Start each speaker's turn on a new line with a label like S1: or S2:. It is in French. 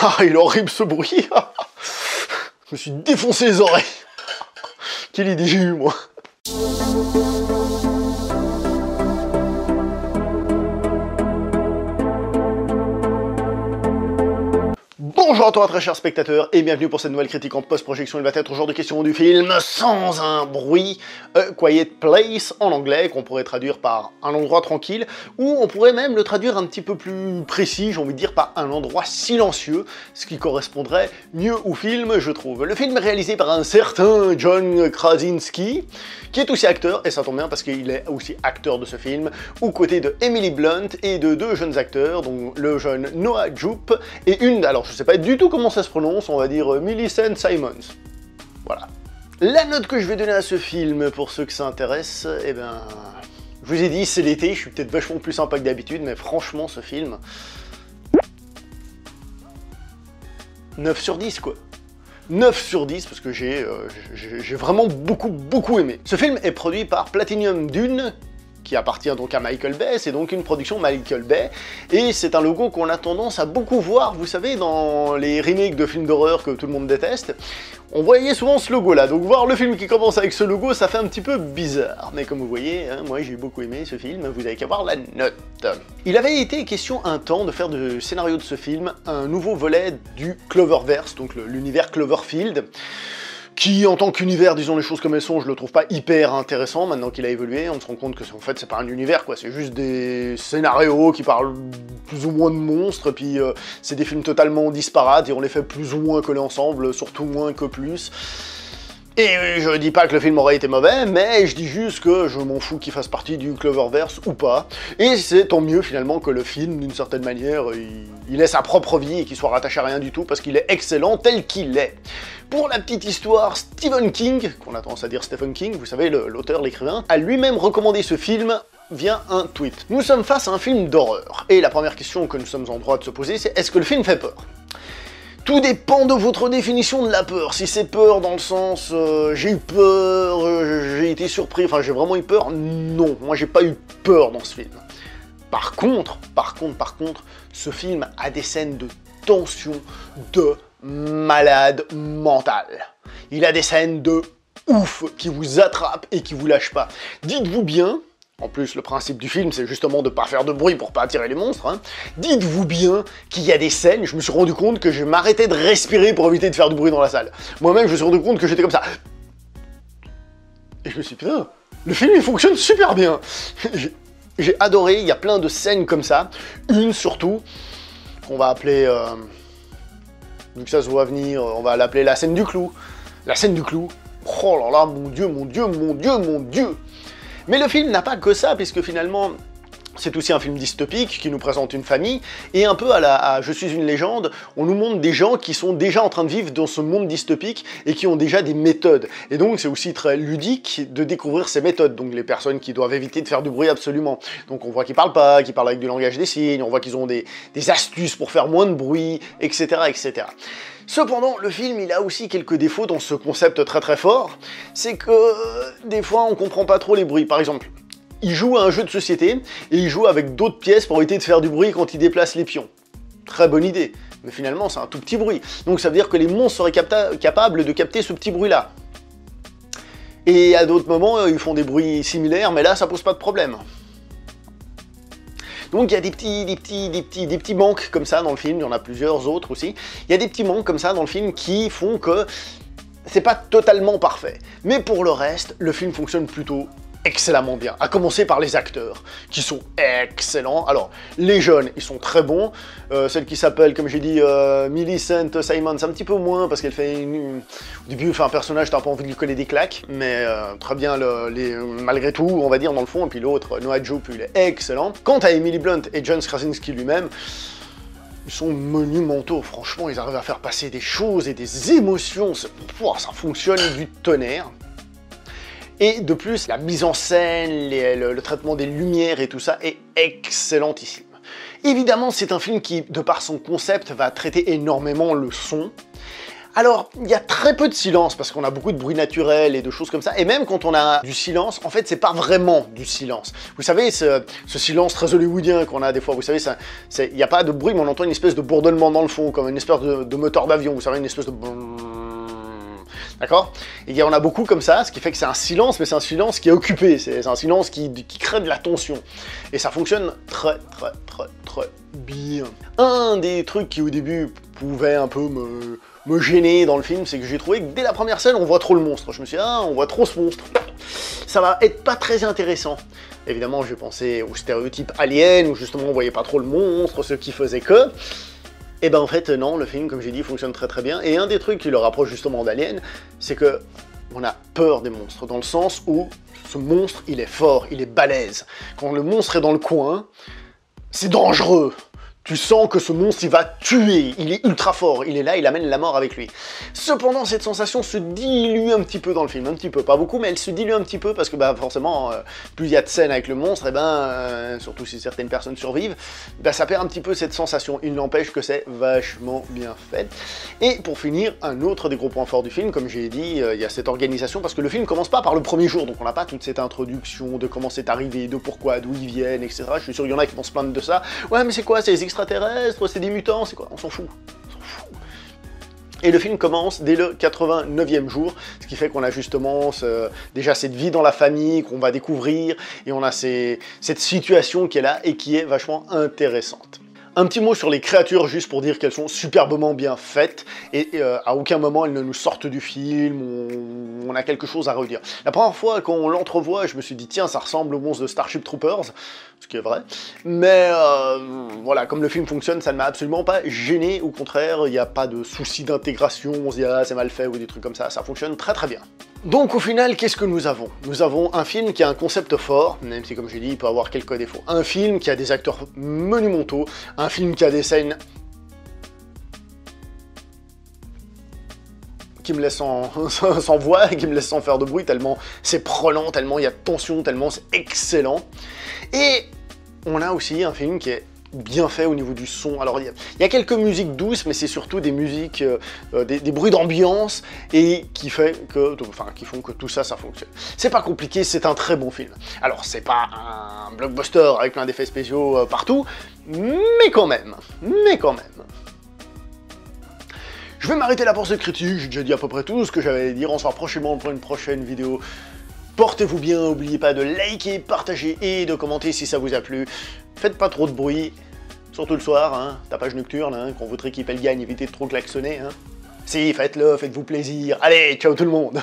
S1: Ah, il est horrible ce bruit. Je me suis défoncé les oreilles. Quelle idée j'ai eu, moi. Bonjour à toi très chers spectateurs et bienvenue pour cette nouvelle critique en post-projection. Il va être aujourd'hui question du film Sans un bruit, A Quiet Place en anglais, qu'on pourrait traduire par un endroit tranquille, ou on pourrait même le traduire un petit peu plus précis, j'ai envie de dire par un endroit silencieux, ce qui correspondrait mieux au film, je trouve. Le film est réalisé par un certain John Krasinski, qui est aussi acteur, et ça tombe bien parce qu'il est aussi acteur de ce film, aux côtés de Emily Blunt et de deux jeunes acteurs, dont le jeune Noah Jupe et une, alors je sais pas du tout comment ça se prononce, on va dire Millicent Simons. Voilà. La note que je vais donner à ce film, pour ceux que ça intéresse, eh ben... Je vous ai dit, c'est l'été, je suis peut-être vachement plus sympa que d'habitude, mais franchement, ce film... 9 sur 10, quoi. 9 sur 10, parce que j'ai vraiment beaucoup aimé. Ce film est produit par Platinum Dunes, qui appartient donc à Michael Bay, c'est donc une production Michael Bay, et c'est un logo qu'on a tendance à beaucoup voir, vous savez, dans les remakes de films d'horreur que tout le monde déteste. On voyait souvent ce logo-là, donc voir le film qui commence avec ce logo, ça fait un petit peu bizarre. Mais comme vous voyez, hein, moi j'ai beaucoup aimé ce film, vous avez qu'à voir la note. Il avait été question un temps de faire du scénario de ce film un nouveau volet du Cloververse, donc l'univers Cloverfield, qui, en tant qu'univers, disons les choses comme elles sont, je le trouve pas hyper intéressant. Maintenant qu'il a évolué, on se rend compte que en fait c'est pas un univers, quoi, c'est juste des scénarios qui parlent plus ou moins de monstres, et puis c'est des films totalement disparates, et on les fait plus ou moins coller ensemble, surtout moins que plus. Et je dis pas que le film aurait été mauvais, mais je dis juste que je m'en fous qu'il fasse partie du Cloververse ou pas. Et c'est tant mieux finalement que le film, d'une certaine manière, il ait sa propre vie et qu'il soit rattaché à rien du tout, parce qu'il est excellent tel qu'il est. Pour la petite histoire, Stephen King, qu'on a tendance à dire Stephen King, vous savez, l'auteur, l'écrivain, a lui-même recommandé ce film via un tweet. Nous sommes face à un film d'horreur, et la première question que nous sommes en droit de se poser, c'est est-ce que le film fait peur ? Tout dépend de votre définition de la peur. Si c'est peur dans le sens j'ai eu peur, j'ai été surpris, enfin j'ai vraiment eu peur, non, moi j'ai pas eu peur dans ce film. Par contre, ce film a des scènes de tension de malade mental. Il a des scènes de ouf qui vous attrapent et qui vous lâchent pas. Dites-vous bien, en plus, le principe du film, c'est justement de pas faire de bruit pour pas attirer les monstres, hein. Dites-vous bien qu'il y a des scènes, je me suis rendu compte que je m'arrêtais de respirer pour éviter de faire du bruit dans la salle. Moi-même, je me suis rendu compte que j'étais comme ça. Et je me suis dit, putain, le film, il fonctionne super bien. J'ai adoré, il y a plein de scènes comme ça. Une, surtout, qu'on va appeler, vu que ça se voit venir, on va l'appeler la scène du clou. La scène du clou. Oh là là, mon Dieu, mon Dieu, mon Dieu, mon Dieu. Mais le film n'a pas que ça, puisque finalement, c'est aussi un film dystopique qui nous présente une famille, et un peu à Je suis une légende, on nous montre des gens qui sont déjà en train de vivre dans ce monde dystopique et qui ont déjà des méthodes. Et donc c'est aussi très ludique de découvrir ces méthodes, donc les personnes qui doivent éviter de faire du bruit absolument. Donc on voit qu'ils parlent pas, qu'ils parlent avec du langage des signes, on voit qu'ils ont des astuces pour faire moins de bruit, etc., etc. Cependant, le film, il a aussi quelques défauts dans ce concept très fort, c'est que des fois on comprend pas trop les bruits. Par exemple, il joue à un jeu de société, et il joue avec d'autres pièces pour éviter de faire du bruit quand il déplace les pions. Très bonne idée, mais finalement c'est un tout petit bruit. Donc ça veut dire que les monstres seraient capables de capter ce petit bruit-là. Et à d'autres moments, ils font des bruits similaires, mais là ça pose pas de problème. Donc il y a des petits manques comme ça dans le film, il y en a plusieurs autres aussi. Il y a des petits manques comme ça dans le film qui font que c'est pas totalement parfait. Mais pour le reste, le film fonctionne plutôt excellemment bien, à commencer par les acteurs, qui sont excellents. Alors, les jeunes, ils sont très bons. Celle qui s'appelle, comme j'ai dit, Millicent Simons, un petit peu moins, parce qu'elle fait au début, elle fait un personnage, t'as pas envie de lui coller des claques, mais très bien, malgré tout, on va dire, dans le fond. Et puis l'autre, Noah Jupe, il est excellent. Quant à Emily Blunt et John Krasinski lui-même, ils sont monumentaux, franchement, ils arrivent à faire passer des choses et des émotions, ça fonctionne du tonnerre. Et de plus, la mise en scène, le traitement des lumières et tout ça est excellentissime. Évidemment, c'est un film qui, de par son concept, va traiter énormément le son, Alors, il y a très peu de silence, parce qu'on a beaucoup de bruit naturel et de choses comme ça, et même quand on a du silence, en fait, c'est pas vraiment du silence. Vous savez, ce silence très hollywoodien qu'on a des fois, vous savez, il n'y a pas de bruit, mais on entend une espèce de bourdonnement dans le fond, comme une espèce de moteur d'avion, vous savez, une espèce de... D'accord? Et il y en a beaucoup comme ça, ce qui fait que c'est un silence, mais c'est un silence qui est occupé, c'est un silence qui crée de la tension. Et ça fonctionne très bien. Un des trucs qui au début pouvait un peu me gêner dans le film, c'est que j'ai trouvé que dès la première scène, on voit trop le monstre. Je me suis dit, ah, on voit trop ce monstre. Ça va être pas très intéressant. Évidemment, j'ai pensé au stéréotype alien, où justement on voyait pas trop le monstre, ce qui faisait que... Et ben en fait non, le film, comme j'ai dit, fonctionne très bien, et un des trucs qui le rapproche justement d'Alien, c'est que on a peur des monstres, dans le sens où ce monstre, il est fort, il est balèze. Quand le monstre est dans le coin, c'est dangereux. Tu sens que ce monstre, il va tuer, il est ultra fort, il est là, il amène la mort avec lui. Cependant, cette sensation se dilue un petit peu dans le film, un petit peu, pas beaucoup, mais elle se dilue un petit peu, parce que bah, forcément, plus il y a de scènes avec le monstre, et ben, surtout si certaines personnes survivent, bah, ça perd un petit peu cette sensation. Il n'empêche que c'est vachement bien fait. Et pour finir, un autre des gros points forts du film, comme j'ai dit, il y a cette organisation, parce que le film commence pas par le premier jour, donc on n'a pas toute cette introduction de comment c'est arrivé, de pourquoi, d'où ils viennent, etc. Je suis sûr qu'il y en a qui vont se plaindre de ça. Ouais, mais c'est quoi, c'est les extraterrestres, c'est des mutants, c'est quoi? On s'en fout. Et le film commence dès le 89e jour, ce qui fait qu'on a justement déjà cette vie dans la famille qu'on va découvrir, et on a cette situation qui est là et qui est vachement intéressante. Un petit mot sur les créatures, juste pour dire qu'elles sont superbement bien faites, et à aucun moment elles ne nous sortent du film, on a quelque chose à redire. La première fois qu'on l'entrevoit, je me suis dit, tiens, ça ressemble au monstre de Starship Troopers, ce qui est vrai, mais voilà, comme le film fonctionne, ça ne m'a absolument pas gêné, au contraire, il n'y a pas de souci d'intégration, on se dit, ah, c'est mal fait, ou des trucs comme ça fonctionne très bien. Donc au final, qu'est-ce que nous avons? Nous avons un film qui a un concept fort, même si comme j'ai dit, il peut avoir quelques défauts. Un film qui a des acteurs monumentaux, un film qui a des scènes qui me laissent sans voix, qui me laissent sans faire de bruit, tellement c'est prenant, tellement il y a de tension, tellement c'est excellent. Et on a aussi un film qui est bien fait au niveau du son. Alors il y a quelques musiques douces, mais c'est surtout des musiques, des bruits d'ambiance, et qui font que tout ça fonctionne. C'est pas compliqué, c'est un très bon film. Alors c'est pas un blockbuster avec plein d'effets spéciaux partout, mais quand même. Je vais m'arrêter là pour cette critique, j'ai déjà dit à peu près tout ce que j'avais à dire, on se revoit prochainement pour une prochaine vidéo. Portez-vous bien, n'oubliez pas de liker, partager et de commenter si ça vous a plu. Faites pas trop de bruit, surtout le soir, hein, tapage nocturne, hein, quand votre équipe elle gagne, évitez de trop klaxonner. Hein. Si, faites-le, faites-vous plaisir. Allez, ciao tout le monde.